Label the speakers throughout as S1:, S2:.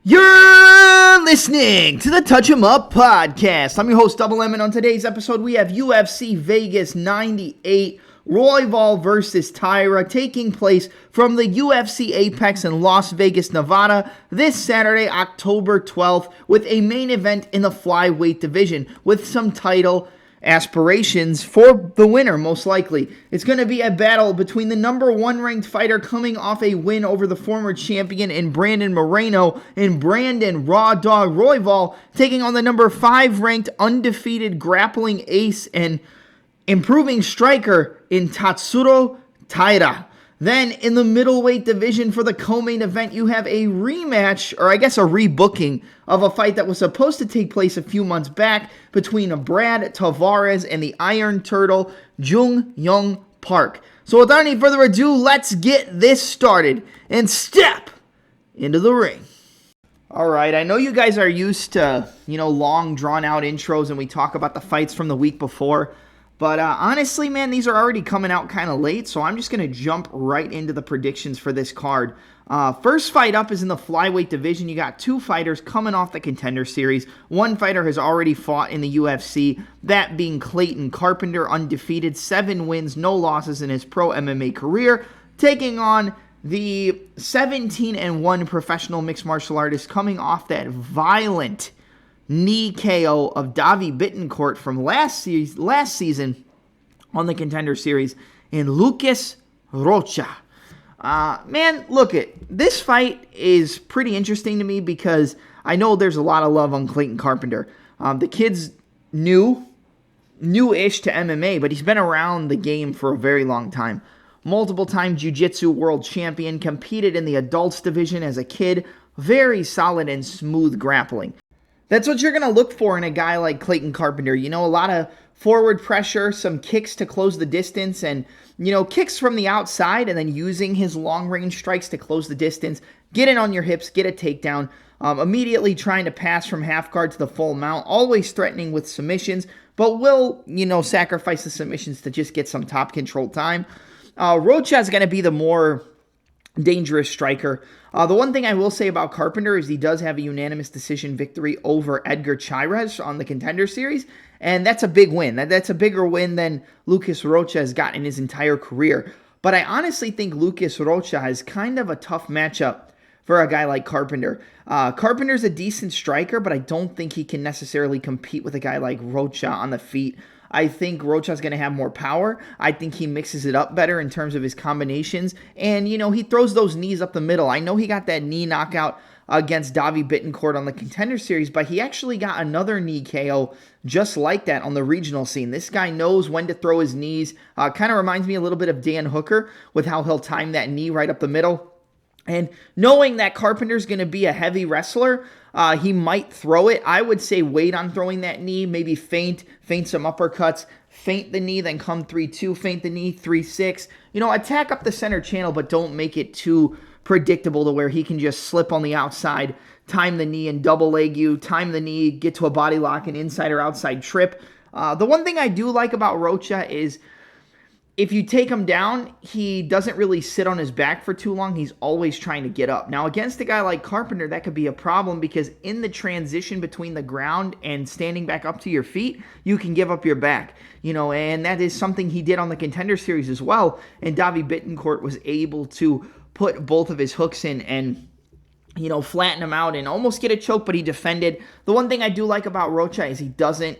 S1: You're listening to the Touch 'Em Up podcast. I'm your host, Double M, and on today's episode, we have UFC Vegas 98, Royval versus Taira, taking place from the UFC Apex in Las Vegas, Nevada, this Saturday, October 12th, with a main event in the flyweight division, with some title aspirations for the winner, most likely. It's going to be a battle between the number one ranked fighter coming off a win over the former champion in Brandon Morono and Brandon Raw Dog Royval, taking on the number 5 ranked undefeated grappling ace and improving striker in Tatsuro Taira. Then in the middleweight division for the co-main event, you have a rematch, or I guess a rebooking, of a fight that was supposed to take place a few months back between Brad Tavares and the Iron Turtle, Jung Young Park. So without any further ado, let's get this started and step into the ring. Alright, I know you guys are used to, long drawn-out intros and we talk about the fights from the week before. But honestly, man, these are already coming out kind of late, so I'm just going to jump right into the predictions for this card. First fight up is in the flyweight division. You got 2 fighters coming off the Contender Series. One fighter has already fought in the UFC, that being Clayton Carpenter, undefeated, 7 wins, no losses in his pro MMA career, taking on the 17-1 professional mixed martial artist coming off that violent knee KO of Davi Bittencourt from last season on the Contender Series in Lucas Rocha. Man, this fight is pretty interesting to me because I know there's a lot of love on Clayton Carpenter. The kid's new-ish to MMA, but he's been around the game for a very long time. Multiple-time jiu-jitsu world champion, competed in the adults division as a kid, very solid and smooth grappling. That's what you're going to look for in a guy like Clayton Carpenter. A lot of forward pressure, some kicks to close the distance, and, kicks from the outside, and then using his long-range strikes to close the distance, get in on your hips, get a takedown, immediately trying to pass from half guard to the full mount, always threatening with submissions, but will, sacrifice the submissions to just get some top control time. Rocha is going to be the more dangerous striker. The one thing I will say about Carpenter is he does have a unanimous decision victory over Edgar Chairez on the Contender Series, and that's a big win. That's a bigger win than Lucas Rocha has gotten in his entire career. But I honestly think Lucas Rocha has kind of a tough matchup for a guy like Carpenter. Carpenter's a decent striker, but I don't think he can necessarily compete with a guy like Rocha on the feet. I think Rocha's going to have more power. I think he mixes it up better in terms of his combinations. And, he throws those knees up the middle. I know he got that knee knockout against Davi Bittencourt on the Contender Series, but he actually got another knee KO just like that on the regional scene. This guy knows when to throw his knees. Kind of reminds me a little bit of Dan Hooker with how he'll time that knee right up the middle. And knowing that Carpenter's going to be a heavy wrestler, he might throw it. I would say wait on throwing that knee, maybe feint some uppercuts, feint the knee, then come 3-2, feint the knee, 3-6. Attack up the center channel, but don't make it too predictable to where he can just slip on the outside, time the knee and double leg you, time the knee, get to a body lock, and inside or outside trip. The one thing I do like about Rocha is if you take him down, he doesn't really sit on his back for too long. He's always trying to get up. Now, against a guy like Carpenter, that could be a problem because in the transition between the ground and standing back up to your feet, you can give up your back. And that is something he did on the Contender Series as well. And Davi Bittencourt was able to put both of his hooks in and flatten him out and almost get a choke, but he defended. The one thing I do like about Rocha is he doesn't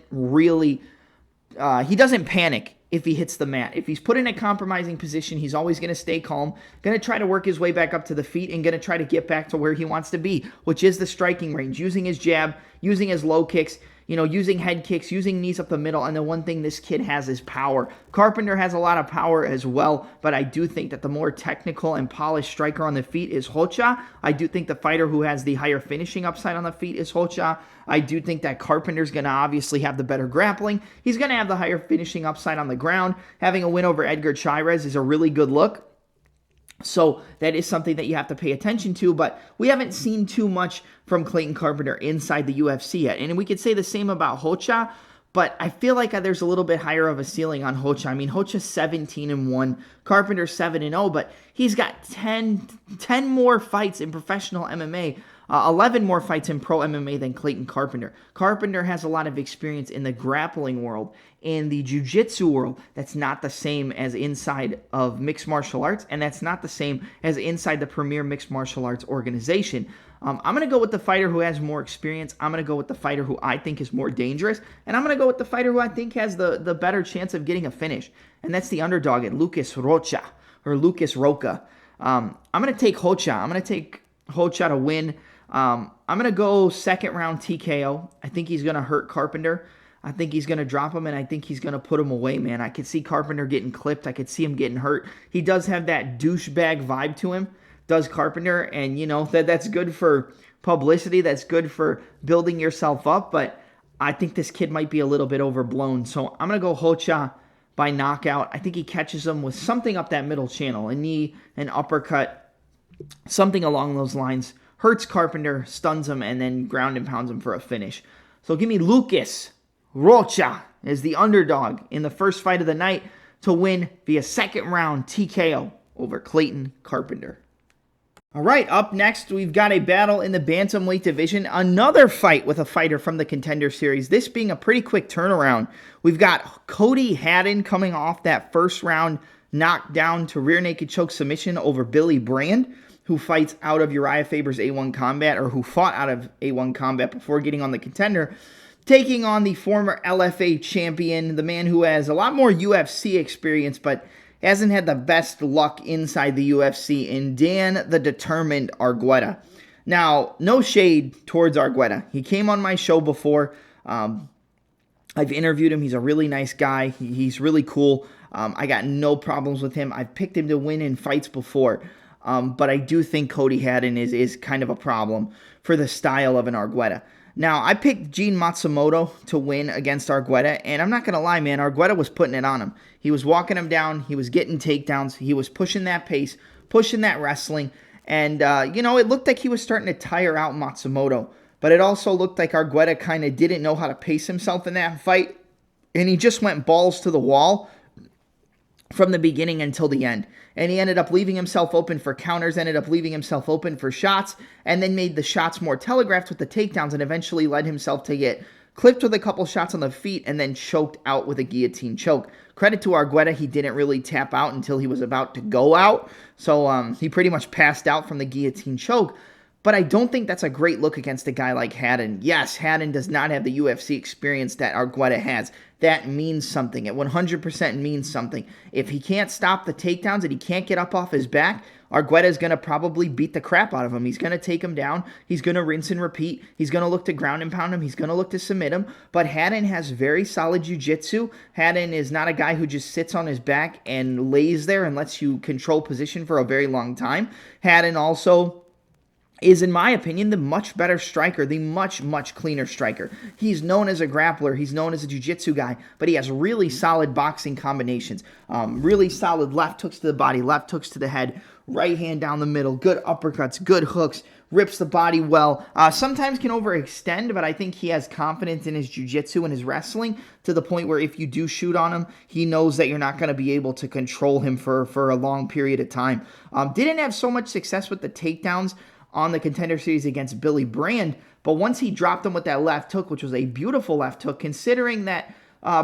S1: panic if he hits the mat. If he's put in a compromising position, he's always going to stay calm, going to try to work his way back up to the feet, and going to try to get back to where he wants to be, which is the striking range, using his jab, using his low kicks, using head kicks, using knees up the middle, and the one thing this kid has is power. Carpenter has a lot of power as well, but I do think that the more technical and polished striker on the feet is Rocha. I do think the fighter who has the higher finishing upside on the feet is Rocha. I do think that Carpenter's going to obviously have the better grappling. He's going to have the higher finishing upside on the ground. Having a win over Edgar Chairez is a really good look. So that is something that you have to pay attention to, but we haven't seen too much from Clayton Carpenter inside the UFC yet. And we could say the same about Rocha, but I feel like there's a little bit higher of a ceiling on Rocha. I mean, Rocha's 17-1, Carpenter's 7-0, but he's got 10 more fights in professional MMA 11 more fights in pro MMA than Clayton Carpenter. Carpenter has a lot of experience in the grappling world. In the jiu-jitsu world, that's not the same as inside of mixed martial arts, and that's not the same as inside the premier mixed martial arts organization. I'm going to go with the fighter who has more experience. I'm going to go with the fighter who I think is more dangerous, and I'm going to go with the fighter who I think has the better chance of getting a finish, and that's the underdog at Lucas Rocha, or Lucas Rocha. I'm going to take Rocha. I'm going to take Rocha to win. I'm going to go second round TKO. I think he's going to hurt Carpenter. I think he's going to drop him, and I think he's going to put him away, man. I could see Carpenter getting clipped. I could see him getting hurt. He does have that douchebag vibe to him, does Carpenter, and, you know, that's good for publicity. That's good for building yourself up, but I think this kid might be a little bit overblown. So I'm going to go Rocha by knockout. I think he catches him with something up that middle channel, a knee, an uppercut, something along those lines. Hurts Carpenter, stuns him, and then ground and pounds him for a finish. So give me Lucas Rocha is the underdog in the first fight of the night to win via second round TKO over Clayton Carpenter. All right, up next, we've got a battle in the bantamweight division. Another fight with a fighter from the Contender Series, this being a pretty quick turnaround. We've got Cody Haddon coming off that first round knockdown to rear naked choke submission over Billy Brand, who fights out of Uriah Faber's A1 Combat, or who fought out of A1 Combat before getting on the Contender, taking on the former LFA champion, the man who has a lot more UFC experience, but hasn't had the best luck inside the UFC, in Dan the Determined Argueta. Now, no shade towards Argueta. He came on my show before. I've interviewed him. He's a really nice guy. He's really cool. I got no problems with him. I've picked him to win in fights before. But I do think Cody Haddon is kind of a problem for the style of an Argueta. Now, I picked Gene Matsumoto to win against Argueta, and I'm not going to lie, man, Argueta was putting it on him. He was walking him down, he was getting takedowns, he was pushing that pace, pushing that wrestling, and, it looked like he was starting to tire out Matsumoto, but it also looked like Argueta kind of didn't know how to pace himself in that fight, and he just went balls to the wall from the beginning until the end. And he ended up leaving himself open for counters, ended up leaving himself open for shots, and then made the shots more telegraphed with the takedowns, and eventually led himself to get clipped with a couple shots on the feet and then choked out with a guillotine choke. Credit to Argueta, he didn't really tap out until he was about to go out, so he pretty much passed out from the guillotine choke. But I don't think that's a great look against a guy like Haddon. Yes, Haddon does not have the UFC experience that Argueta has. That means something. It 100% means something. If he can't stop the takedowns and he can't get up off his back, Argueta is going to probably beat the crap out of him. He's going to take him down. He's going to rinse and repeat. He's going to look to ground and pound him. He's going to look to submit him. But Haddon has very solid jiu-jitsu. Haddon is not a guy who just sits on his back and lays there and lets you control position for a very long time. Haddon also is, in my opinion, the much better striker, the much, much cleaner striker. He's known as a grappler, he's known as a jiu-jitsu guy, but he has really solid boxing combinations. Really solid left hooks to the body, left hooks to the head, right hand down the middle, good uppercuts, good hooks, rips the body well. Sometimes can overextend, but I think he has confidence in his jiu-jitsu and his wrestling to the point where if you do shoot on him, he knows that you're not going to be able to control him for a long period of time. Didn't have so much success with the takedowns on the Contender Series against Billy Brand, but once he dropped him with that left hook, which was a beautiful left hook, considering that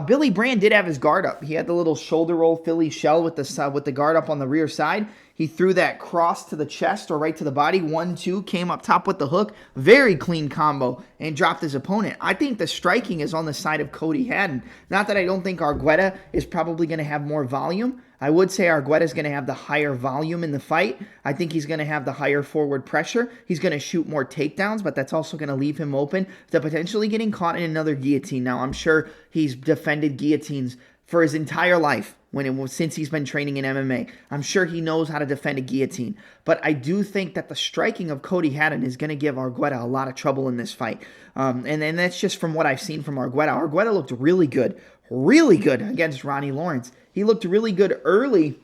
S1: Billy Brand did have his guard up. He had the little shoulder roll Philly shell with the guard up on the rear side. He threw that cross to the chest or right to the body. 1-2, came up top with the hook. Very clean combo and dropped his opponent. I think the striking is on the side of Cody Haddon. Not that I don't think Argueta is probably going to have more volume. I would say Argueta is going to have the higher volume in the fight. I think he's going to have the higher forward pressure. He's going to shoot more takedowns, but that's also going to leave him open to potentially getting caught in another guillotine. Now, I'm sure he's defended guillotines for his entire life since he's been training in MMA. I'm sure he knows how to defend a guillotine. But I do think that the striking of Cody Haddon is going to give Argueta a lot of trouble in this fight. And that's just from what I've seen from Argueta. Argueta looked really good against Ronnie Lawrence. He looked really good early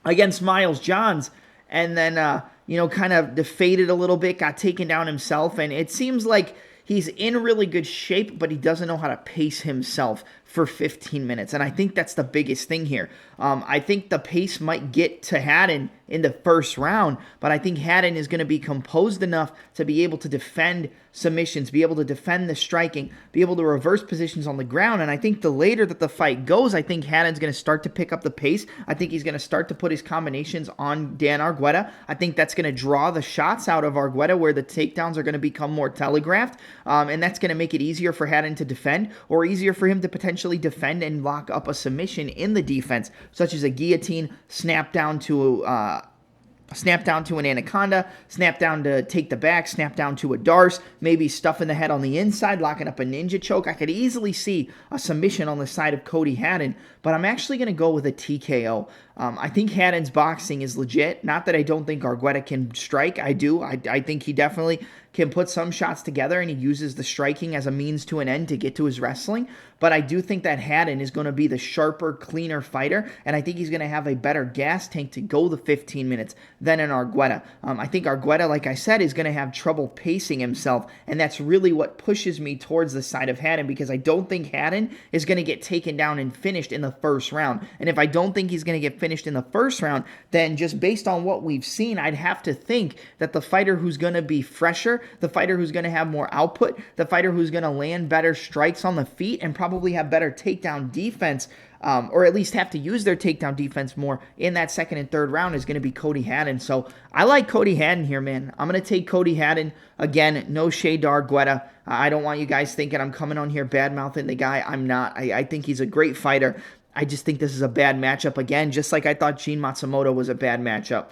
S1: against Miles Johns, and then, kind of defeated a little bit, got taken down himself, and it seems like he's in really good shape, but he doesn't know how to pace himself for 15 minutes, and I think that's the biggest thing here. I think the pace might get to Haddon in the first round, but I think Haddon is going to be composed enough to be able to defend submissions, be able to defend the striking, be able to reverse positions on the ground. And I think the later that the fight goes, I think Haddon's going to start to pick up the pace. I think he's going to start to put his combinations on Dan Argueta. I think that's going to draw the shots out of Argueta where the takedowns are going to become more telegraphed. And that's going to make it easier for Haddon to defend, or easier for him to potentially defend and lock up a submission in the defense, such as a guillotine, snap down to an anaconda, snap down to take the back, snap down to a Darce, maybe stuff in the head on the inside, locking up a ninja choke. I could easily see a submission on the side of Cody Haddon, but I'm actually going to go with a TKO. I think Haddon's boxing is legit. Not that I don't think Argueta can strike. I do. I think he definitely can put some shots together, and he uses the striking as a means to an end to get to his wrestling. But I do think that Haddon is going to be the sharper, cleaner fighter, and I think he's going to have a better gas tank to go the 15 minutes than an Argueta. I think Argueta, like I said, is going to have trouble pacing himself, and that's really what pushes me towards the side of Haddon, because I don't think Haddon is going to get taken down and finished in the first round. And if I don't think he's going to get finished in the first round, then just based on what we've seen, I'd have to think that the fighter who's going to be fresher, the fighter who's going to have more output, the fighter who's going to land better strikes on the feet and probably have better takedown defense, or at least have to use their takedown defense more in that second and third round, is going to be Cody Haddon. So I like Cody Haddon here, man. I'm going to take Cody Haddon. Again, no shade to Argueta. I don't want you guys thinking I'm coming on here bad-mouthing the guy. I'm not. I think he's a great fighter. I just think this is a bad matchup again, just like I thought Gene Matsumoto was a bad matchup.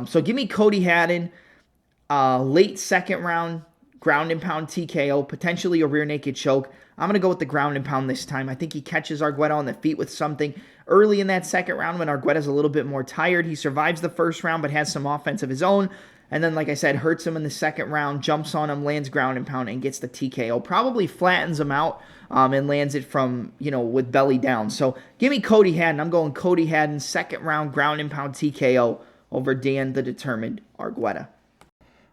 S1: So give me Cody Haddon, late second round, ground and pound TKO, potentially a rear naked choke. I'm going to go with the ground and pound this time. I think he catches Argueta on the feet with something early in that second round when Argueta's a little bit more tired. He survives the first round but has some offense of his own. And then, like I said, hurts him in the second round, jumps on him, lands ground and pound, and gets the TKO. Probably flattens him out and lands it from, with belly down. So give me Cody Haddon. I'm going Cody Haddon, second round, ground and pound TKO over Dan the Determined Argueta.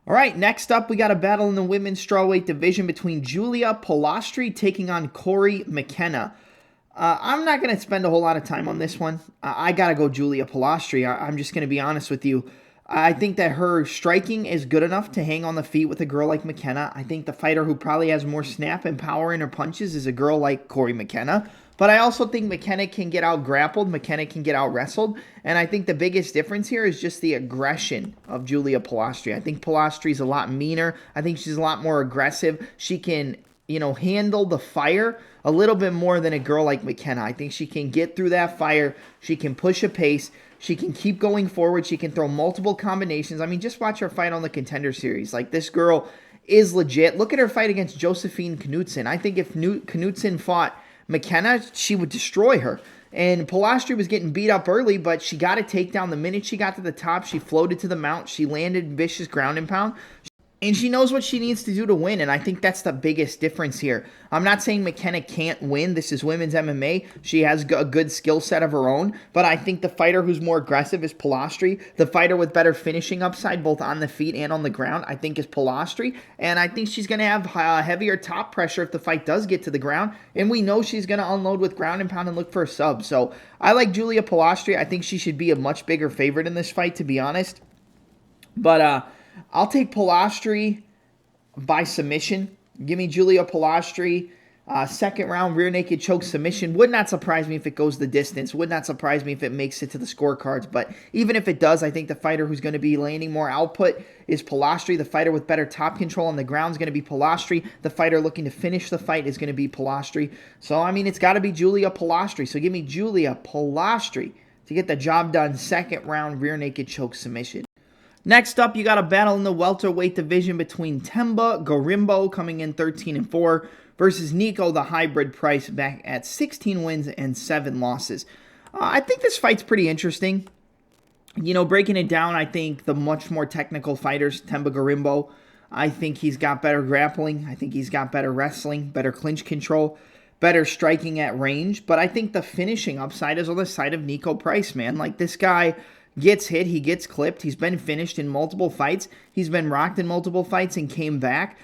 S1: All right, next up, we got a battle in the women's strawweight division between Julia Polastri taking on Cory McKenna. I'm not going to spend a whole lot of time on this one. I got to go Julia Polastri. I'm just going to be honest with you. I think that her striking is good enough to hang on the feet with a girl like McKenna. I think the fighter who probably has more snap and power in her punches is a girl like Cory McKenna. But I also think McKenna can get out grappled, McKenna can get out wrestled, and I think the biggest difference here is just the aggression of Julia Polastri. I think Polastri's a lot meaner. I think she's a lot more aggressive. She can, handle the fire a little bit more than a girl like McKenna. I think she can get through that fire. She can push a pace. She can keep going forward. She can throw multiple combinations. I mean, just watch her fight on the Contender Series. Like, this girl is legit. Look at her fight against Josephine Knudsen. I think if Knudsen fought McKenna, she would destroy her. And Polastri was getting beat up early, but she got a takedown. The minute she got to the top, she floated to the mount. She landed vicious ground and pound. And she knows what she needs to do to win, and I think that's the biggest difference here. I'm not saying McKenna can't win. This is women's MMA. She has a good skill set of her own, but I think the fighter who's more aggressive is Polastri. The fighter with better finishing upside, both on the feet and on the ground, I think is Polastri, and I think she's going to have heavier top pressure if the fight does get to the ground, and we know she's going to unload with ground and pound and look for a sub. So I like Julia Polastri. I think she should be a much bigger favorite in this fight, to be honest. But I'll take Polastri by submission. Give me Julia Polastri, second round rear naked choke submission. Would not surprise me if it goes the distance. Would not surprise me if it makes it to the scorecards. But even if it does, I think the fighter who's going to be landing more output is Polastri. The fighter with better top control on the ground is going to be Polastri. The fighter looking to finish the fight is going to be Polastri. So, I mean, it's got to be Julia Polastri. So give me Julia Polastri to get the job done. Second round rear naked choke submission. Next up, you got a battle in the welterweight division between Themba Gorimbo, coming in 13-4, versus Nico the Hybrid Price, back at 16 wins and 7 losses. I think this fight's pretty interesting. Breaking it down, I think the much more technical fighters, Themba Gorimbo, I think he's got better grappling. I think he's got better wrestling, better clinch control, better striking at range. But I think the finishing upside is on the side of Nico Price, man. Like, this guy gets hit, he gets clipped, he's been finished in multiple fights, he's been rocked in multiple fights and came back.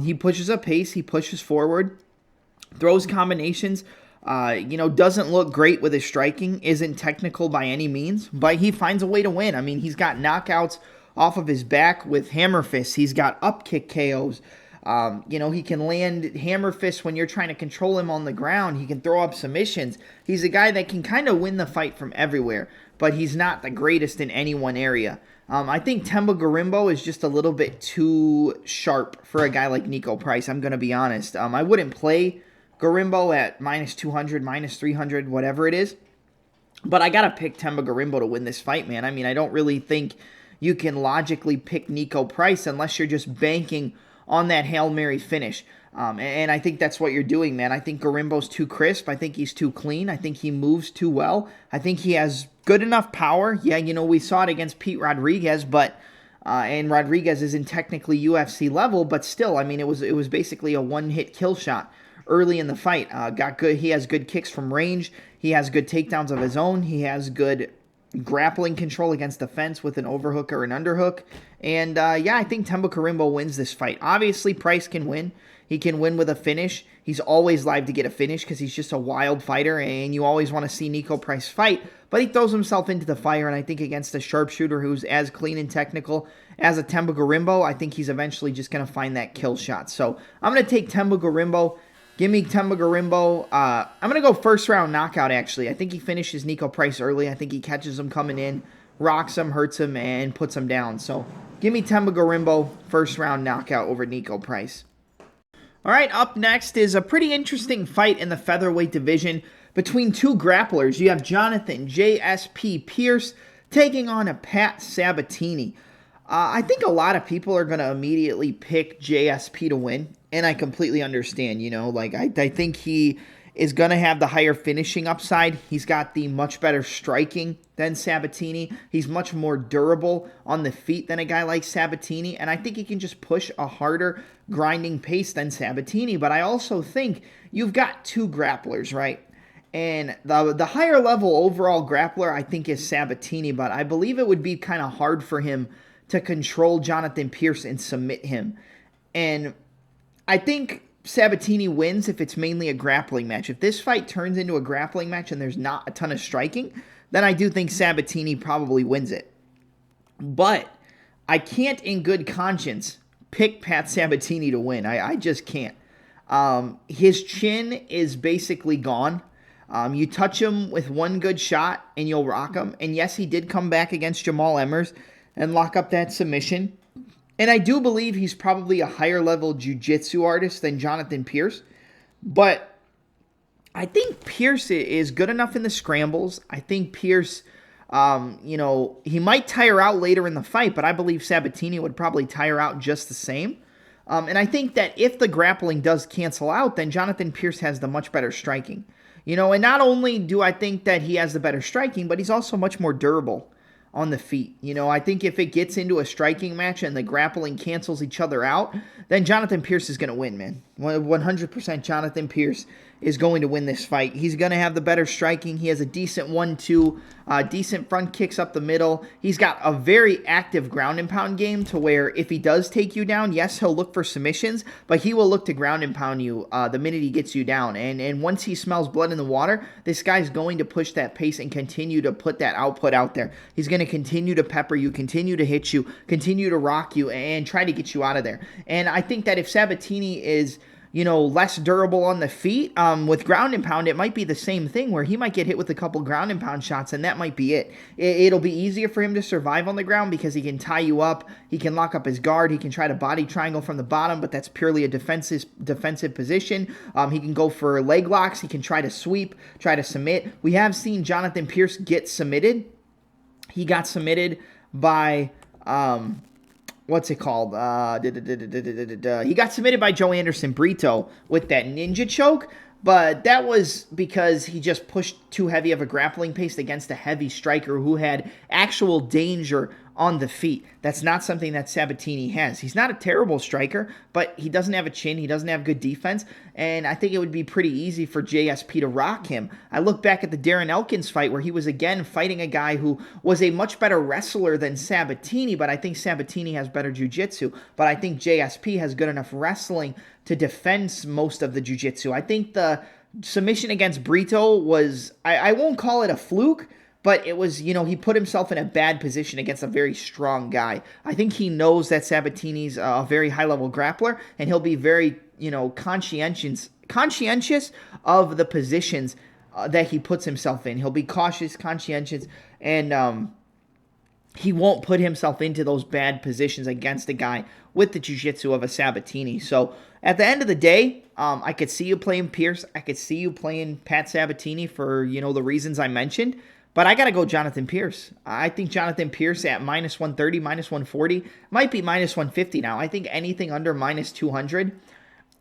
S1: He pushes a pace, he pushes forward, throws combinations. Doesn't look great with his striking, isn't technical by any means, but he finds a way to win. I mean, he's got knockouts off of his back with hammer fists. He's got up kick KOs. He can land hammer fists when you're trying to control him on the ground. He can throw up submissions. He's a guy that can kind of win the fight from everywhere, but he's not the greatest in any one area. I think Themba Gorimbo is just a little bit too sharp for a guy like Niko Price. I'm going to be honest. I wouldn't play Gorimbo at minus 200, minus 300, whatever it is. But I got to pick Themba Gorimbo to win this fight, man. I mean, I don't really think you can logically pick Niko Price unless you're just banking on that Hail Mary finish. And I think that's what you're doing, man. I think Gorimbo's too crisp. I think he's too clean. I think he moves too well. I think he has good enough power. Yeah, we saw it against Pete Rodriguez, but and Rodriguez isn't technically UFC level, but still, I mean, it was basically a one-hit kill shot early in the fight. He has good kicks from range. He has good takedowns of his own. He has good grappling control against the fence with an overhook or an underhook. And I think Themba Gorimbo wins this fight. Obviously, Price can win. He can win with a finish. He's always live to get a finish because he's just a wild fighter, and you always want to see Niko Price fight. But he throws himself into the fire, and I think against a sharpshooter who's as clean and technical as a Themba Gorimbo, I think he's eventually just going to find that kill shot. So I'm going to take Themba Gorimbo. Give me Themba Gorimbo. I'm going to go first round knockout, actually. I think he finishes Niko Price early. I think he catches him coming in, rocks him, hurts him, and puts him down. So give me Themba Gorimbo, first round knockout over Niko Price. All right, up next is a pretty interesting fight in the featherweight division between two grapplers. You have Jonathan JSP Pearce taking on a Pat Sabatini. I think a lot of people are going to immediately pick JSP to win, and I completely understand, I think he is going to have the higher finishing upside. He's got the much better striking than Sabatini. He's much more durable on the feet than a guy like Sabatini, and I think he can just push a harder grinding pace than Sabatini, but I also think you've got two grapplers, right? And the higher level overall grappler, I think, is Sabatini, but I believe it would be kind of hard for him to control Jonathan Pearce and submit him. And I think Sabatini wins if it's mainly a grappling match. If this fight turns into a grappling match and there's not a ton of striking, then I do think Sabatini probably wins it. But I can't in good conscience pick Pat Sabatini to win. I just can't. His chin is basically gone. You touch him with one good shot and you'll rock him. And yes, he did come back against Jamal Emmers and lock up that submission. And I do believe he's probably a higher level jiu-jitsu artist than Jonathan Pearce. But I think Pearce is good enough in the scrambles. I think Pearce, he might tire out later in the fight, but I believe Sabatini would probably tire out just the same. And I think that if the grappling does cancel out, then Jonathan Pearce has the much better striking. And not only do I think that he has the better striking, but he's also much more durable on the feet. I think if it gets into a striking match and the grappling cancels each other out, then Jonathan Pearce is going to win, man. 100% Jonathan Pearce is going to win this fight. He's going to have the better striking. He has a decent 1-2, decent front kicks up the middle. He's got a very active ground and pound game to where if he does take you down, yes, he'll look for submissions, but he will look to ground and pound you the minute he gets you down. And once he smells blood in the water, this guy's going to push that pace and continue to put that output out there. He's going to continue to pepper you, continue to hit you, continue to rock you, and try to get you out of there. And I think that if Sabatini is less durable on the feet, with ground and pound, it might be the same thing where he might get hit with a couple ground and pound shots, and that might be it. It'll be easier for him to survive on the ground because he can tie you up, he can lock up his guard, he can try to body triangle from the bottom, but that's purely a defensive position. He can go for leg locks, he can try to sweep, try to submit. We have seen Jonathan Pearce get submitted. He got submitted by... what's it called? He got submitted by Joe Anderson Brito with that ninja choke, but that was because he just pushed too heavy of a grappling pace against a heavy striker who had actual danger on the feet. That's not something that Sabatini has. He's not a terrible striker, but he doesn't have a chin. He doesn't have good defense, and I think it would be pretty easy for JSP to rock him. I look back at the Darren Elkins fight where he was again fighting a guy who was a much better wrestler than Sabatini, but I think Sabatini has better jiu-jitsu, but I think JSP has good enough wrestling to defend most of the jiu-jitsu. I think the submission against Brito was, I won't call it a fluke, but it was, he put himself in a bad position against a very strong guy. I think he knows that Sabatini's a very high-level grappler, and he'll be very, conscientious of the positions that he puts himself in. He'll be cautious, conscientious, and he won't put himself into those bad positions against a guy with the jiu-jitsu of a Sabatini. So at the end of the day, I could see you playing Pearce. I could see you playing Pat Sabatini for, the reasons I mentioned. But I got to go Jonathan Pearce. I think Jonathan Pearce at minus 130, minus 140, might be minus 150 now. I think anything under minus 200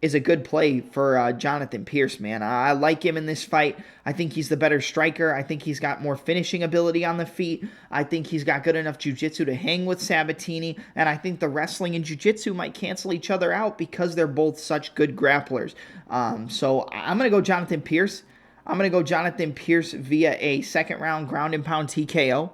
S1: is a good play for Jonathan Pearce, man. I like him in this fight. I think he's the better striker. I think he's got more finishing ability on the feet. I think he's got good enough jiu-jitsu to hang with Sabatini. And I think the wrestling and jiu-jitsu might cancel each other out because they're both such good grapplers. So I'm going to go Jonathan Pearce. I'm going to go Jonathan Pearce via a second-round ground and pound TKO.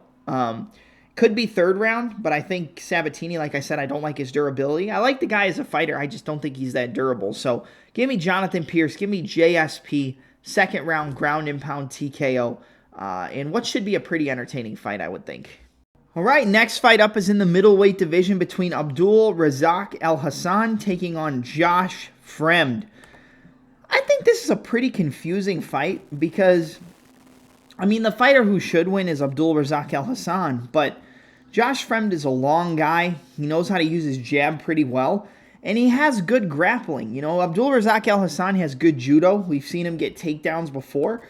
S1: Could be third round, but I think Sabatini, like I said, I don't like his durability. I like the guy as a fighter. I just don't think he's that durable. So give me Jonathan Pearce. Give me JSP, second-round ground and pound TKO. And what should be a pretty entertaining fight, I would think. All right, next fight up is in the middleweight division between Abdul Razak El Hassan taking on Josh Fremd. I think this is a pretty confusing fight because, the fighter who should win is Abdul Razak El Hassan, but Josh Fremd is a long guy. He knows how to use his jab pretty well, and he has good grappling. Abdul Razak El Hassan has good judo. We've seen him get takedowns before,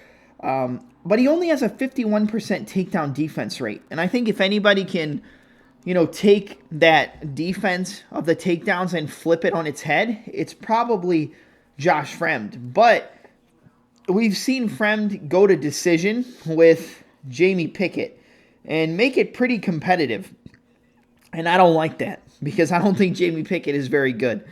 S1: but he only has a 51% takedown defense rate, and I think if anybody can, take that defense of the takedowns and flip it on its head, it's probably Josh Fremd. But we've seen Fremd go to decision with Jamie Pickett and make it pretty competitive. And I don't like that because I don't think Jamie Pickett is very good.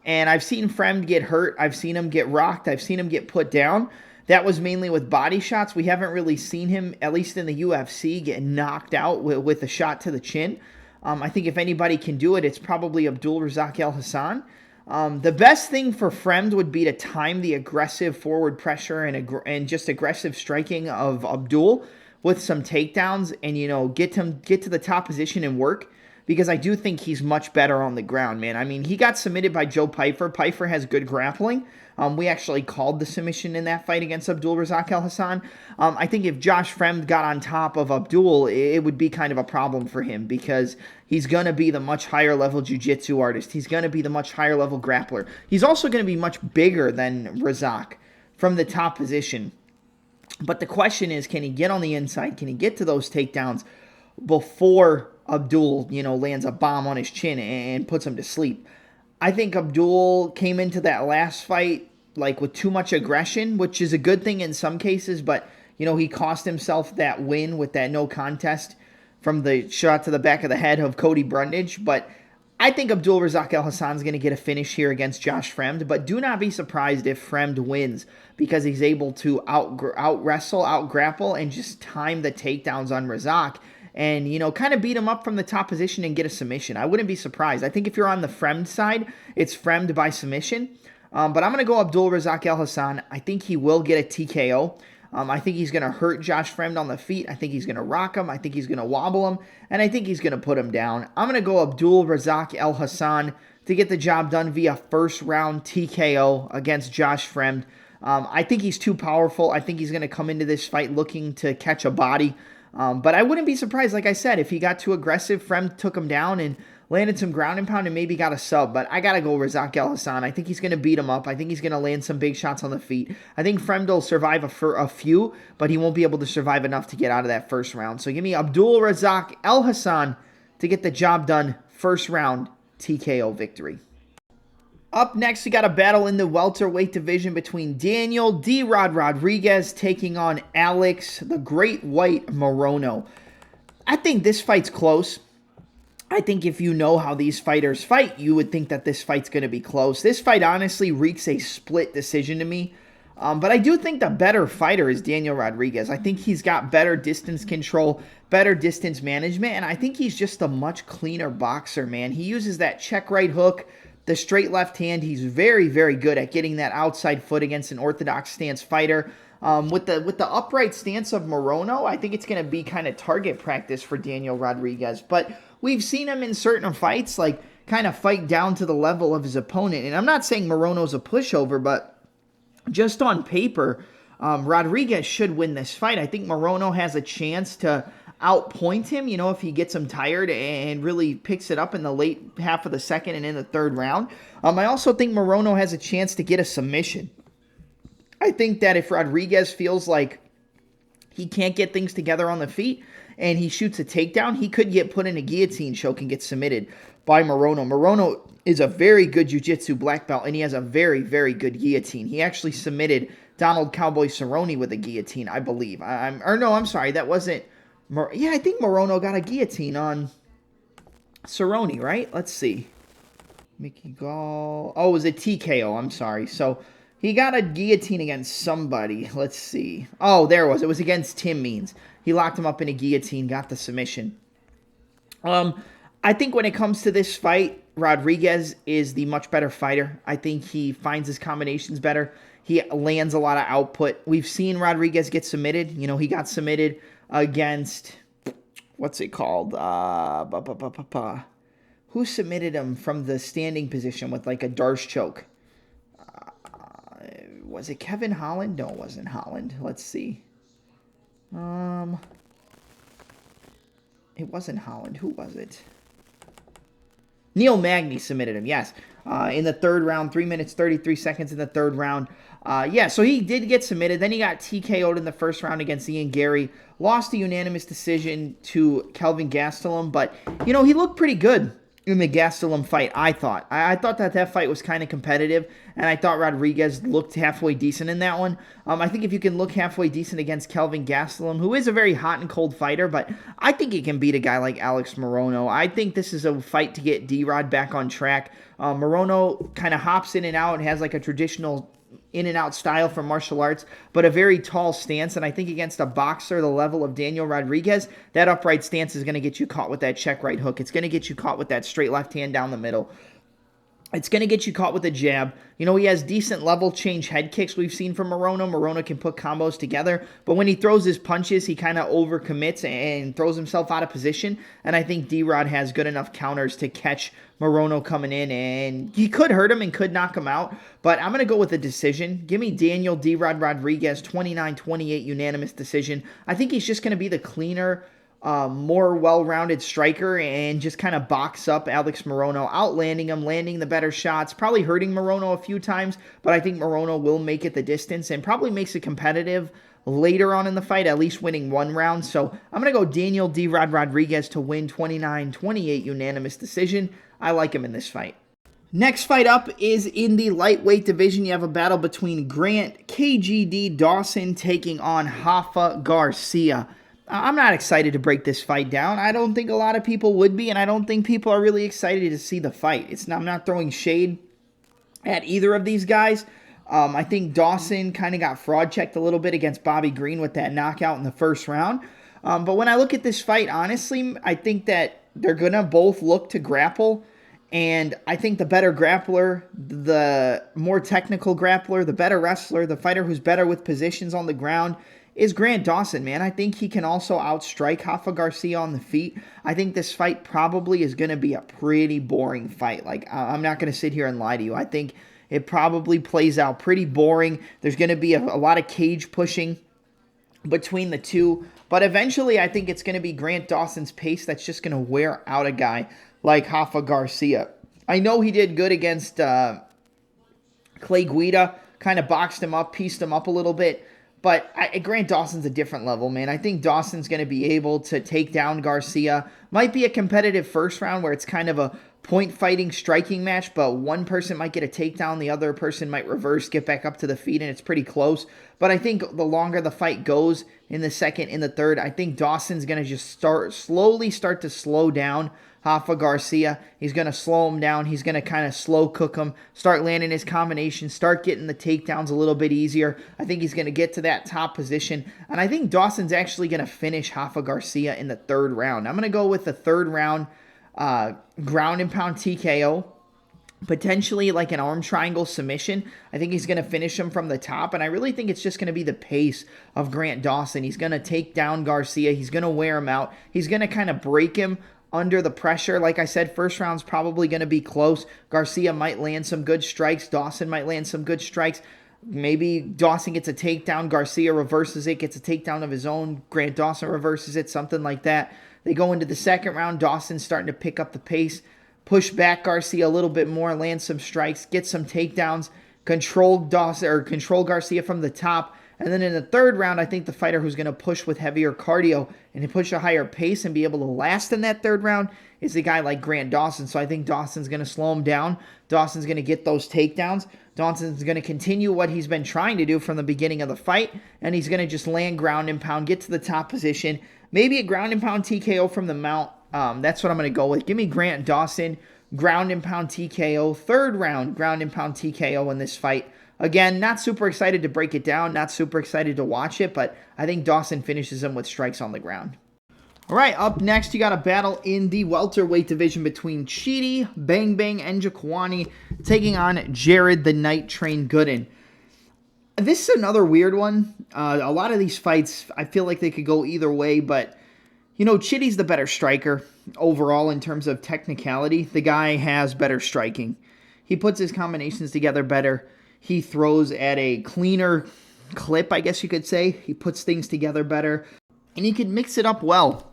S1: And I've seen Fremd get hurt. I've seen him get rocked. I've seen him get put down. That was mainly with body shots. We haven't really seen him, at least in the UFC, get knocked out with a shot to the chin. I think if anybody can do it, it's probably Abdul Razak El Hassan. The best thing for Fremd would be to time the aggressive forward pressure and just aggressive striking of Abdul with some takedowns and, get to the top position and work, because I do think he's much better on the ground, man. He got submitted by Joe Pyfer. Pyfer has good grappling. We actually called the submission in that fight against Abdul Razak El Hassan. I think if Josh Fremd got on top of Abdul, it would be kind of a problem for him because he's going to be the much higher level jiu-jitsu artist. He's going to be the much higher level grappler. He's also going to be much bigger than Razak from the top position. But the question is, can he get on the inside? Can he get to those takedowns before Abdul, lands a bomb on his chin and puts him to sleep? I think Abdul came into that last fight with too much aggression, which is a good thing in some cases, but he cost himself that win with that no contest from the shot to the back of the head of Cody Brundage. But I think Abdul Razak El Hassan is going to get a finish here against Josh Fremd, but do not be surprised if Fremd wins because he's able to out-wrestle, out-grapple, and just time the takedowns on Razak and, kind of beat him up from the top position and get a submission. I wouldn't be surprised. I think if you're on the Fremd side, it's Fremd by submission. But I'm going to go Abdul Razak El Hassan. I think he will get a TKO. I think he's going to hurt Josh Fremd on the feet. I think he's going to rock him. I think he's going to wobble him. And I think he's going to put him down. I'm going to go Abdul Razak El Hassan to get the job done via first round TKO against Josh Fremd. I think he's too powerful. I think he's going to come into this fight looking to catch a body. But I wouldn't be surprised, like I said, if he got too aggressive, Fremd took him down and landed some ground and pound and maybe got a sub. But I got to go Razak El Hassan. I think he's going to beat him up. I think he's going to land some big shots on the feet. I think Fremd will survive a few, but he won't be able to survive enough to get out of that first round. So give me Abdul Razak El Hassan to get the job done. First round TKO victory. Up next, we got a battle in the welterweight division between Daniel D-Rod Rodriguez taking on Alex the Great White Morono. I think this fight's close. I think if you know how these fighters fight, you would think that this fight's going to be close. This fight honestly reeks a split decision to me. But I do think the better fighter is Daniel Rodriguez. I think he's got better distance control, better distance management, and I think he's just a much cleaner boxer, man. He uses that check right hook, the straight left hand. He's very, very good at getting that outside foot against an orthodox stance fighter. With the upright stance of Morono, I think it's going to be kind of target practice for Daniel Rodriguez. But we've seen him in certain fights, like, kind of fight down to the level of his opponent. And I'm not saying Morono's a pushover, but just on paper, Rodriguez should win this fight. I think Morono has a chance to outpoint him, if he gets him tired and really picks it up in the late half of the second and in the third round. I also think Morono has a chance to get a submission. I think that if Rodriguez feels like he can't get things together on the feet and he shoots a takedown, he could get put in a guillotine choke and get submitted by Morono. Morono is a very good jiu-jitsu black belt, and he has a very, very good guillotine. He actually submitted Donald Cowboy Cerrone with a guillotine, I believe. I'm sorry, that wasn't... I think Morono got a guillotine on Cerrone, right? Let's see. Mickey Gall... Oh, it was a TKO, I'm sorry. So... he got a guillotine against somebody. Let's see. Oh, there it was. It was against Tim Means. He locked him up in a guillotine, got the submission. I think when it comes to this fight, Rodriguez is the much better fighter. I think he finds his combinations better. He lands a lot of output. We've seen Rodriguez get submitted. He got submitted against, what's it called? Who submitted him from the standing position with like a Darce choke? Was it Kevin Holland? No, it wasn't Holland. Let's see. It wasn't Holland. Who was it? Neil Magny submitted him, yes. In the third round, 3 minutes, 33 seconds in the third round. So he did get submitted. Then he got TKO'd in the first round against Ian Gary. Lost a unanimous decision to Kelvin Gastelum. But, he looked pretty good in the Gastelum fight, I thought. I thought that fight was kind of competitive, and I thought Rodriguez looked halfway decent in that one. I think if you can look halfway decent against Kelvin Gastelum, who is a very hot and cold fighter, but I think he can beat a guy like Alex Morono. I think this is a fight to get D-Rod back on track. Morono kind of hops in and out and has like a traditional in-and-out style for martial arts, but a very tall stance, and I think against a boxer the level of Daniel Rodriguez, that upright stance is going to get you caught with that check right hook. It's going to get you caught with that straight left hand down the middle. It's going to get you caught with a jab. He has decent level change head kicks we've seen from Morono. Morono can put combos together, but when he throws his punches, he kind of overcommits and throws himself out of position, and I think D-Rod has good enough counters to catch Morono coming in, and he could hurt him and could knock him out, but I'm going to go with a decision. Give me Daniel D-Rod Rodriguez, 29-28 unanimous decision. I think he's just going to be the cleaner, more well-rounded striker and just kind of box up Alex Morono, outlanding him, landing the better shots, probably hurting Morono a few times, but I think Morono will make it the distance and probably makes it competitive later on in the fight, at least winning one round. So I'm going to go Daniel D-Rod Rodriguez to win 29-28 unanimous decision. I like him in this fight. Next fight up is in the lightweight division. You have a battle between Grant KGD Dawson taking on Rafa Garcia. I'm not excited to break this fight down. I don't think a lot of people would be, and I don't think people are really excited to see the fight. I'm not throwing shade at either of these guys. I think Dawson kind of got fraud checked a little bit against Bobby Green with that knockout in the first round. But when I look at this fight, honestly, I think that they're going to both look to grapple. And I think the better grappler, the more technical grappler, the better wrestler, the fighter who's better with positions on the ground is Grant Dawson, man. I think he can also outstrike Rafa Garcia on the feet. I think this fight probably is going to be a pretty boring fight. Like, I'm not going to sit here and lie to you. I think it probably plays out pretty boring. There's going to be a lot of cage pushing between the two. But eventually, I think it's going to be Grant Dawson's pace that's just going to wear out a guy like Rafa Garcia. I know he did good against Clay Guida, kind of boxed him up, pieced him up a little bit. But Grant Dawson's a different level, man. I think Dawson's going to be able to take down Garcia. Might be a competitive first round where it's kind of a point-fighting striking match, but one person might get a takedown, the other person might reverse, get back up to the feet, and it's pretty close. But I think the longer the fight goes in the second, in the third, I think Dawson's going to just slowly start to slow down Rafa Garcia. He's going to slow him down. He's going to kind of slow cook him, start landing his combinations, start getting the takedowns a little bit easier. I think he's going to get to that top position. And I think Dawson's actually going to finish Rafa Garcia in the third round. I'm going to go with the third round ground and pound TKO. potentially like an arm triangle submission. I think he's going to finish him from the top, and I really think it's just going to be the pace of Grant Dawson. He's going to take down Garcia. He's going to wear him out. He's going to kind of break him under the pressure. Like I said, first round's probably going to be close. Garcia might land some good strikes. Dawson might land some good strikes. Maybe Dawson gets a takedown. Garcia reverses it, gets a takedown of his own. Grant Dawson reverses it, something like that. They go into the second round. Dawson's starting to pick up the pace. Push back Garcia a little bit more, land some strikes, get some takedowns, control Garcia from the top. And then in the third round, I think the fighter who's going to push with heavier cardio and to push a higher pace and be able to last in that third round is a guy like Grant Dawson. So I think Dawson's going to slow him down. Dawson's going to get those takedowns. Dawson's going to continue what he's been trying to do from the beginning of the fight, and he's going to just land ground and pound, get to the top position. Maybe a ground and pound TKO from the mount. That's what I'm going to go with. Give me Grant Dawson, ground and pound TKO. Third round, ground and pound TKO in this fight. Again, not super excited to break it down, not super excited to watch it, but I think Dawson finishes him with strikes on the ground. All right, up next, you got a battle in the welterweight division between Chidi, Bang Bang, and Njokuani taking on Jared the Night Train Gooden. This is another weird one. A lot of these fights, I feel like they could go either way, but you know, Chidi's the better striker overall in terms of technicality. The guy has better striking. He puts his combinations together better. He throws at a cleaner clip, I guess you could say. He puts things together better, and he can mix it up well.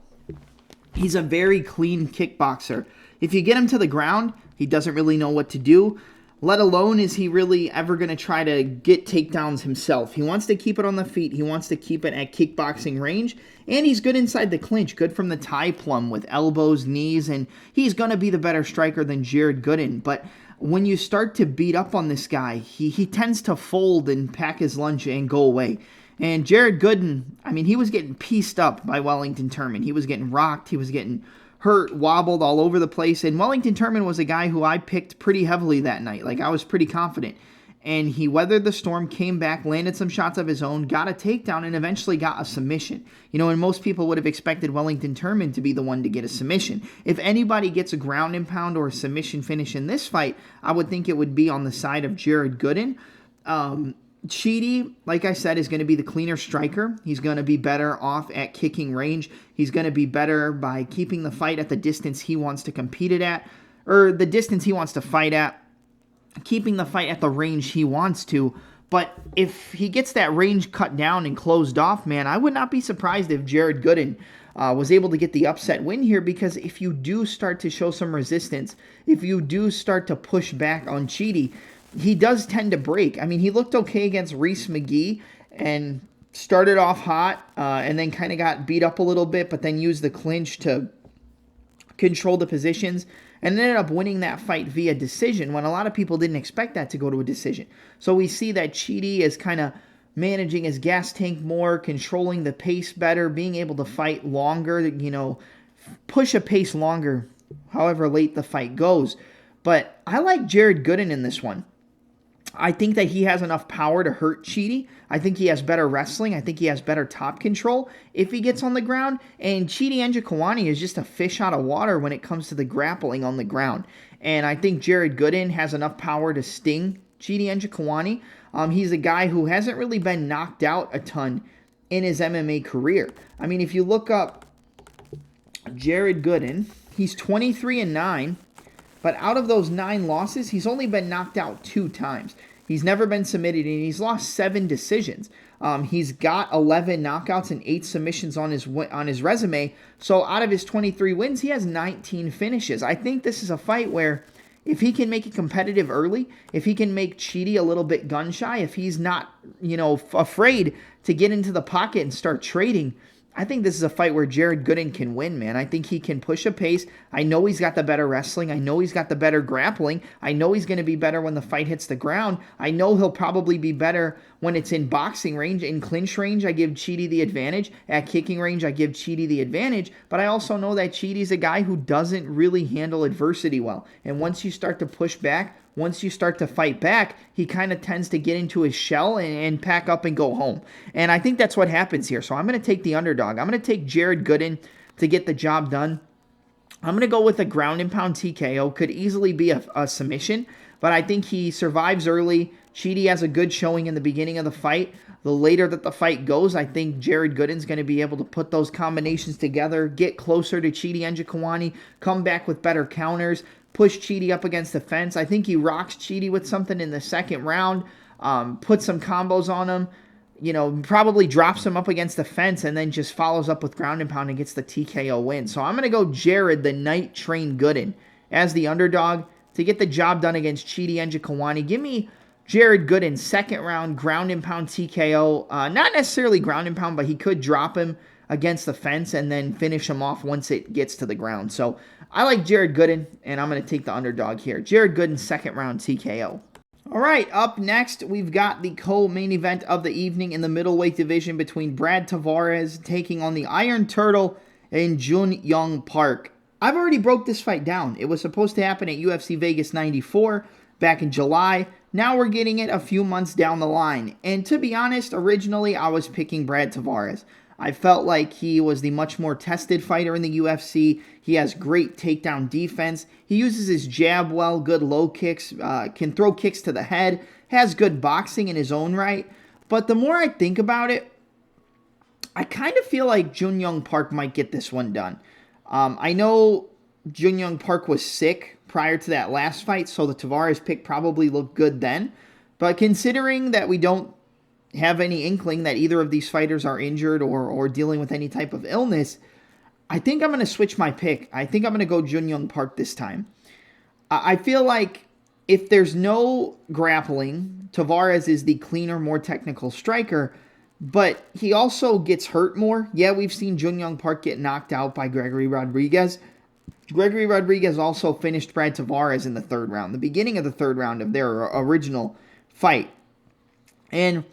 S1: He's a very clean kickboxer. If you get him to the ground, he doesn't really know what to do, let alone is he really ever going to try to get takedowns himself. He wants to keep it on the feet. He wants to keep it at kickboxing range, and he's good inside the clinch, good from the tie plum with elbows, knees, and he's going to be the better striker than Jared Gooden. But when you start to beat up on this guy, he tends to fold and pack his lunch and go away. And Jared Gooden, I mean, he was getting pieced up by Wellington Turman. He was getting rocked. He was getting hurt, wobbled all over the place. And Wellington Turman was a guy who I picked pretty heavily that night. Like, I was pretty confident. And he weathered the storm, came back, landed some shots of his own, got a takedown, and eventually got a submission. You know, and most people would have expected Wellington Turman to be the one to get a submission. If anybody gets a ground and pound or a submission finish in this fight, I would think it would be on the side of Jared Gooden. Chidi, like I said, is going to be the cleaner striker. He's going to be better off at kicking range. He's going to be better by keeping the fight at the distance he wants to compete it at, or the distance he wants to fight at, keeping the fight at the range he wants to. But if he gets that range cut down and closed off, man, I would not be surprised if Jared Gooden was able to get the upset win here, because if you do start to show some resistance, if you do start to push back on Chidi, he does tend to break. I mean, he looked okay against Reese McGee and started off hot and then kind of got beat up a little bit, but then used the clinch to control the positions and ended up winning that fight via decision when a lot of people didn't expect that to go to a decision. So we see that Chidi is kind of managing his gas tank more, controlling the pace better, being able to fight longer, you know, push a pace longer however late the fight goes. But I like Jared Gooden in this one. I think that he has enough power to hurt Chidi. I think he has better wrestling. I think he has better top control if he gets on the ground. And Chidi Njokuani is just a fish out of water when it comes to the grappling on the ground. And I think Jared Gooden has enough power to sting Chidi Njokuani. He's a guy who hasn't really been knocked out a ton in his MMA career. I mean, if you look up Jared Gooden, he's 23-9. But out of those 9 losses, he's only been knocked out 2 times. He's never been submitted, and he's lost 7 decisions. He's got 11 knockouts and 8 submissions on his resume. So out of his 23 wins, he has 19 finishes. I think this is a fight where if he can make it competitive early, if he can make Chidi a little bit gun-shy, if he's not, you know, afraid to get into the pocket and start trading, I think this is a fight where Jared Gooden can win, man. I think he can push a pace. I know he's got the better wrestling. I know he's got the better grappling. I know he's going to be better when the fight hits the ground. I know he'll probably be better when it's in boxing range. In clinch range, I give Chidi the advantage. At kicking range, I give Chidi the advantage. But I also know that Chidi's a guy who doesn't really handle adversity well. And once you start to push back, once you start to fight back, he kind of tends to get into his shell and pack up and go home. And I think that's what happens here. So I'm going to take the underdog. I'm going to take Jared Gooden to get the job done. I'm going to go with a ground and pound TKO. Could easily be a submission, but I think he survives early. Chidi has a good showing in the beginning of the fight. The later that the fight goes, I think Jared Gooden's going to be able to put those combinations together, get closer to Chidi Njokuani, come back with better counters, push Chidi up against the fence. I think he rocks Chidi with something in the second round, put some combos on him, probably drops him up against the fence and then just follows up with ground and pound and gets the TKO win. So I'm going to go Jared, the Night Train Gooden, as the underdog to get the job done against Chidi Njokuani. Give me Jared Gooden, second round, ground and pound TKO. Not necessarily ground and pound, but he could drop him against the fence and then finish him off once it gets to the ground. So I like Jared Gooden, and I'm going to take the underdog here. Jared Gooden, second round TKO. All right, up next, we've got the co-main event of the evening in the middleweight division between Brad Tavares taking on the Iron Turtle and Jun Young Park. I've already broke this fight down. It was supposed to happen at UFC Vegas 94 back in July. Now we're getting it a few months down the line. And to be honest, originally I was picking Brad Tavares. I felt like he was the much more tested fighter in the UFC. He has great takedown defense. He uses his jab well, good low kicks, can throw kicks to the head, has good boxing in his own right. But the more I think about it, I kind of feel like Jun Young Park might get this one done. I know Jun Young Park was sick prior to that last fight, so the Tavares pick probably looked good then. But considering that we don't have any inkling that either of these fighters are injured or dealing with any type of illness, I think I'm going to switch my pick. I think I'm going to go Jun Young Park this time. I feel like if there's no grappling, Tavares is the cleaner, more technical striker, but he also gets hurt more. Yeah, we've seen Jun Young Park get knocked out by Gregory Rodriguez. Gregory Rodriguez also finished Brad Tavares in the third round, the beginning of the third round of their original fight. And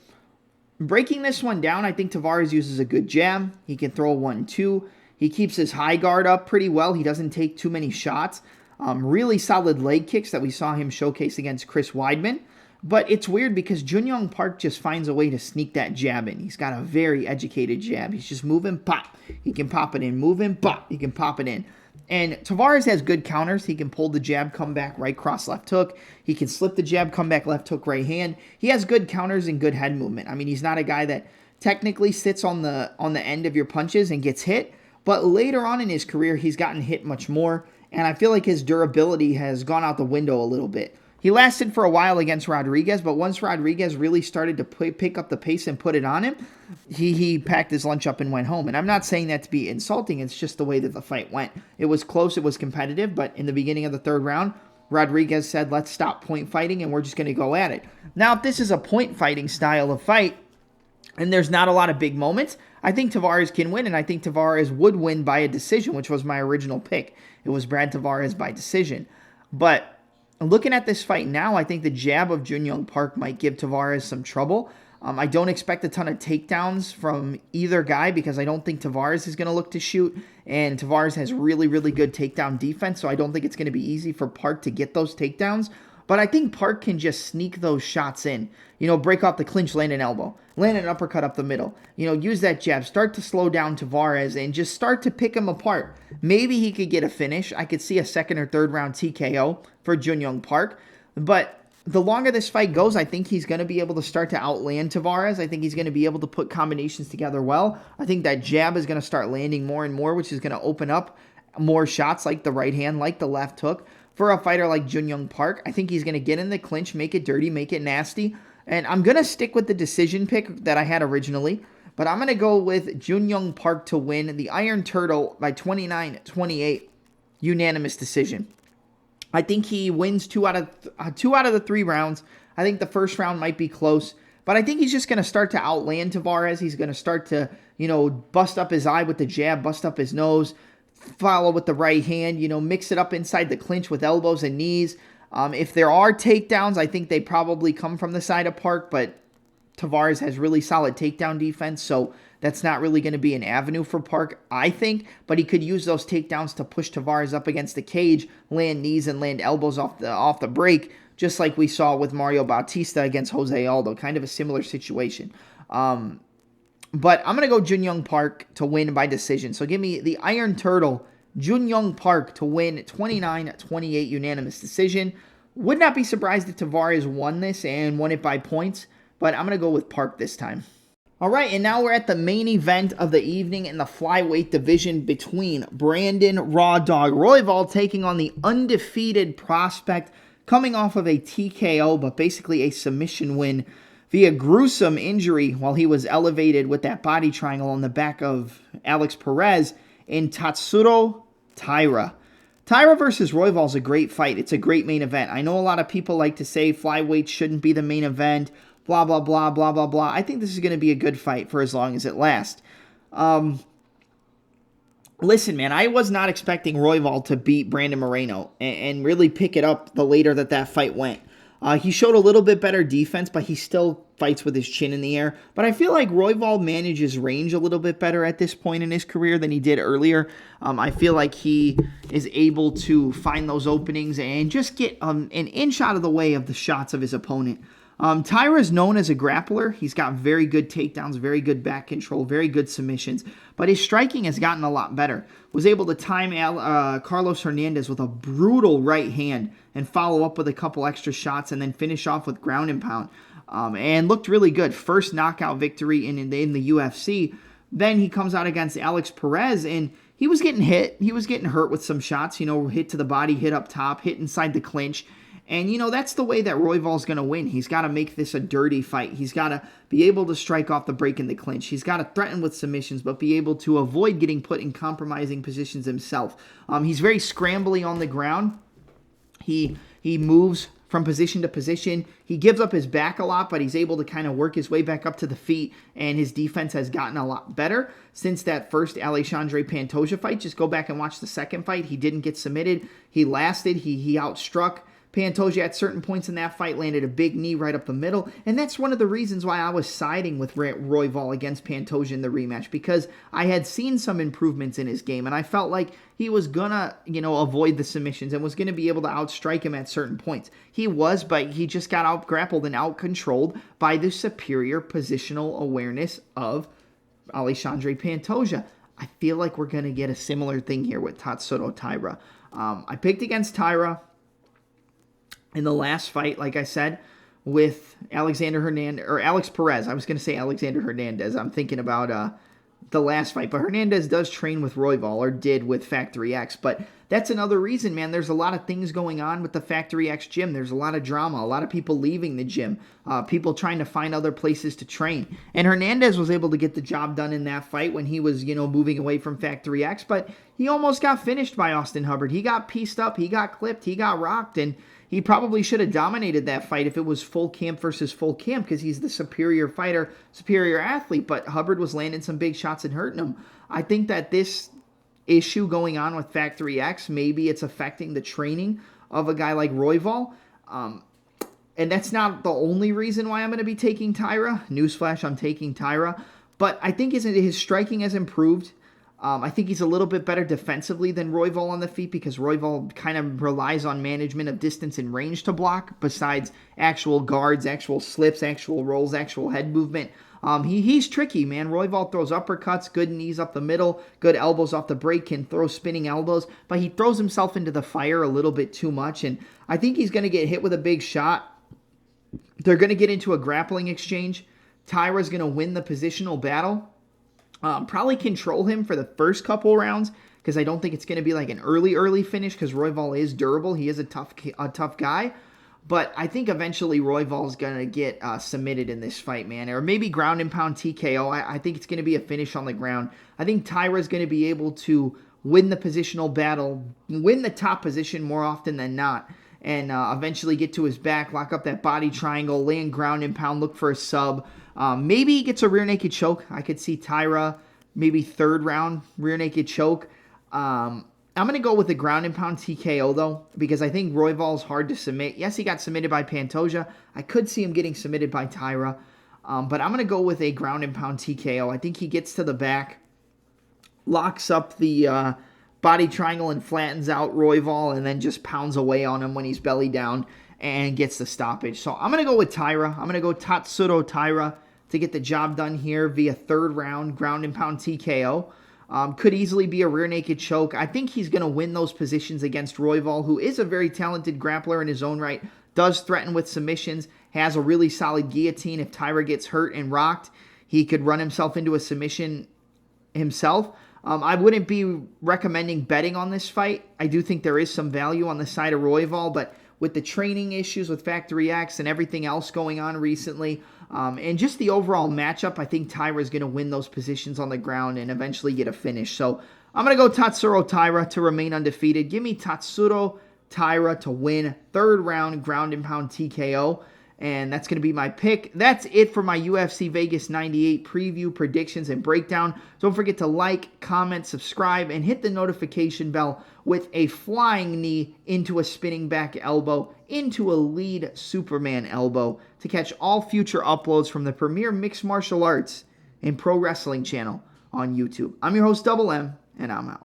S1: breaking this one down, I think Tavares uses a good jab. He can throw 1-2. He keeps his high guard up pretty well. He doesn't take too many shots. Really solid leg kicks that we saw him showcase against Chris Weidman. But it's weird because Jun Young Park just finds a way to sneak that jab in. He's got a very educated jab. He's just moving, pop. He can pop it in. Moving, pop. He can pop it in. And Tavares has good counters. He can pull the jab, come back, right cross, left hook. He can slip the jab, come back, left hook, right hand. He has good counters and good head movement. I mean, he's not a guy that technically sits on the end of your punches and gets hit. But later on in his career, he's gotten hit much more. And I feel like his durability has gone out the window a little bit. He lasted for a while against Rodriguez, but once Rodriguez really started to pick up the pace and put it on him, he packed his lunch up and went home. And I'm not saying that to be insulting. It's just the way that the fight went. It was close. It was competitive. But in the beginning of the third round, Rodriguez said, let's stop point fighting, and we're just going to go at it. Now, if this is a point fighting style of fight, and there's not a lot of big moments, I think Tavares can win, and I think Tavares would win by a decision, which was my original pick. It was Brad Tavares by decision. But looking at this fight now, I think the jab of Jun Young Park might give Tavares some trouble. I don't expect a ton of takedowns from either guy because I don't think Tavares is going to look to shoot, and Tavares has really, really good takedown defense, so I don't think it's going to be easy for Park to get those takedowns. But I think Park can just sneak those shots in. Break off the clinch, land an elbow, land an uppercut up the middle. Use that jab, start to slow down Tavares, and just start to pick him apart. Maybe he could get a finish. I could see a second or third round TKO for Jun Young Park. But the longer this fight goes, I think he's going to be able to start to outland Tavares. I think he's going to be able to put combinations together well. I think that jab is going to start landing more and more, which is going to open up more shots like the right hand, like the left hook. For a fighter like Jun Young Park, I think he's going to get in the clinch, make it dirty, make it nasty. And I'm going to stick with the decision pick that I had originally. But I'm going to go with Jun Young Park to win the Iron Turtle by 29-28 unanimous decision. I think he wins two out of the 3 rounds. I think the first round might be close. But I think he's just going to start to outland Tavares. He's going to start to, bust up his eye with the jab, bust up his nose, follow with the right hand, mix it up inside the clinch with elbows and knees. If there are takedowns, I think they probably come from the side of Park, but Tavares has really solid takedown defense, so that's not really going to be an avenue for Park, I think, but he could use those takedowns to push Tavares up against the cage, land knees and land elbows off the break, just like we saw with Mario Bautista against Jose Aldo, kind of a similar situation. But I'm going to go Jun Young Park to win by decision. So give me the Iron Turtle Junyoung Park to win 29-28 unanimous decision. Would not be surprised if Tavares won this and won it by points, but I'm going to go with Park this time. All right, and now we're at the main event of the evening in the flyweight division between Brandon Raw Dog Royval taking on the undefeated prospect coming off of a TKO, but basically a submission win via gruesome injury while he was elevated with that body triangle on the back of Alex Perez in Tatsuro Taira. Taira versus Royval is a great fight. It's a great main event. I know a lot of people like to say flyweight shouldn't be the main event, blah, blah, blah, blah, blah, blah. I think this is going to be a good fight for as long as it lasts. Listen, man, I was not expecting Royval to beat Brandon Morono and really pick it up the later that fight went. He showed a little bit better defense, but he still fights with his chin in the air. But I feel like Royval manages range a little bit better at this point in his career than he did earlier. I feel like he is able to find those openings and just get an inch out of the way of the shots of his opponent. Taira is known as a grappler. He's got very good takedowns, very good back control, very good submissions. But his striking has gotten a lot better. Was able to time Carlos Hernandez with a brutal right hand and follow up with a couple extra shots and then finish off with ground and pound. And looked really good. First knockout victory in the UFC. Then he comes out against Alex Perez and he was getting hit. He was getting hurt with some shots, hit to the body, hit up top, hit inside the clinch. And, that's the way that Royval's going to win. He's got to make this a dirty fight. He's got to be able to strike off the break in the clinch. He's got to threaten with submissions, but be able to avoid getting put in compromising positions himself. He's very scrambly on the ground. He moves from position to position. He gives up his back a lot, but he's able to kind of work his way back up to the feet, and his defense has gotten a lot better since that first Alexandre Pantoja fight. Just go back and watch the second fight. He didn't get submitted. He lasted. He outstruck Pantoja at certain points in that fight, landed a big knee right up the middle, and that's one of the reasons why I was siding with Royval against Pantoja in the rematch, because I had seen some improvements in his game, and I felt like he was gonna, avoid the submissions and was gonna be able to outstrike him at certain points. He was, but he just got out-grappled and out-controlled by the superior positional awareness of Alexandre Pantoja. I feel like we're gonna get a similar thing here with Tatsuro Taira. I picked against Taira in the last fight, like I said, with Alex Perez. I was going to say Alexander Hernandez. I'm thinking about the last fight. But Hernandez does train with Royval, or did with Factory X. But that's another reason, man. There's a lot of things going on with the Factory X gym. There's a lot of drama, a lot of people leaving the gym, people trying to find other places to train. And Hernandez was able to get the job done in that fight when he was, moving away from Factory X. But he almost got finished by Austin Hubbard. He got pieced up. He got clipped. He got rocked. And he probably should have dominated that fight if it was full camp versus full camp, because he's the superior fighter, superior athlete. But Hubbard was landing some big shots and hurting him. I think that this issue going on with Factory X, maybe it's affecting the training of a guy like Royval. And that's not the only reason why I'm going to be taking Taira. Newsflash, I'm taking Taira. But I think his striking has improved. I think he's a little bit better defensively than Royval on the feet, because Royval kind of relies on management of distance and range to block, besides actual guards, actual slips, actual rolls, actual head movement. He's tricky, man. Royval throws uppercuts, good knees up the middle, good elbows off the break, can throw spinning elbows, but he throws himself into the fire a little bit too much, and I think he's going to get hit with a big shot. They're going to get into a grappling exchange. Taira's going to win the positional battle. Probably control him for the first couple rounds, because I don't think it's going to be like an early finish, because Royval is durable. He is a tough guy. But I think eventually Royval's going to get submitted in this fight, man. Or maybe ground and pound TKO. I think it's going to be a finish on the ground. I think Taira's going to be able to win the positional battle, win the top position more often than not, and eventually get to his back, lock up that body triangle, land ground and pound, look for a sub. Maybe he gets a rear naked choke. I could see Taira maybe third round rear naked choke. I'm going to go with the ground and pound TKO, though, because I think Royval's hard to submit. Yes, he got submitted by Pantoja. I could see him getting submitted by Taira. But I'm going to go with a ground and pound TKO. I think he gets to the back, locks up the body triangle and flattens out Royval, and then just pounds away on him when he's belly down and gets the stoppage. So I'm going to go with Taira. I'm going to go Tatsuro Taira to get the job done here via third round ground and pound TKO. Could easily be a rear naked choke. I think he's going to win those positions against Royval, who is a very talented grappler in his own right, does threaten with submissions, has a really solid guillotine. If Taira gets hurt and rocked, he could run himself into a submission himself. I wouldn't be recommending betting on this fight. I do think there is some value on the side of Royval, but with the training issues with Factory X and everything else going on recently, and just the overall matchup, I think Taira is going to win those positions on the ground and eventually get a finish. So I'm going to go Tatsuro Taira to remain undefeated. Give me Tatsuro Taira to win, third round ground and pound TKO. And that's going to be my pick. That's it for my UFC Vegas 98 preview, predictions, and breakdown. Don't forget to like, comment, subscribe, and hit the notification bell with a flying knee into a spinning back elbow, into a lead Superman elbow to catch all future uploads from the premier mixed martial arts and pro wrestling channel on YouTube. I'm your host, Double M, and I'm out.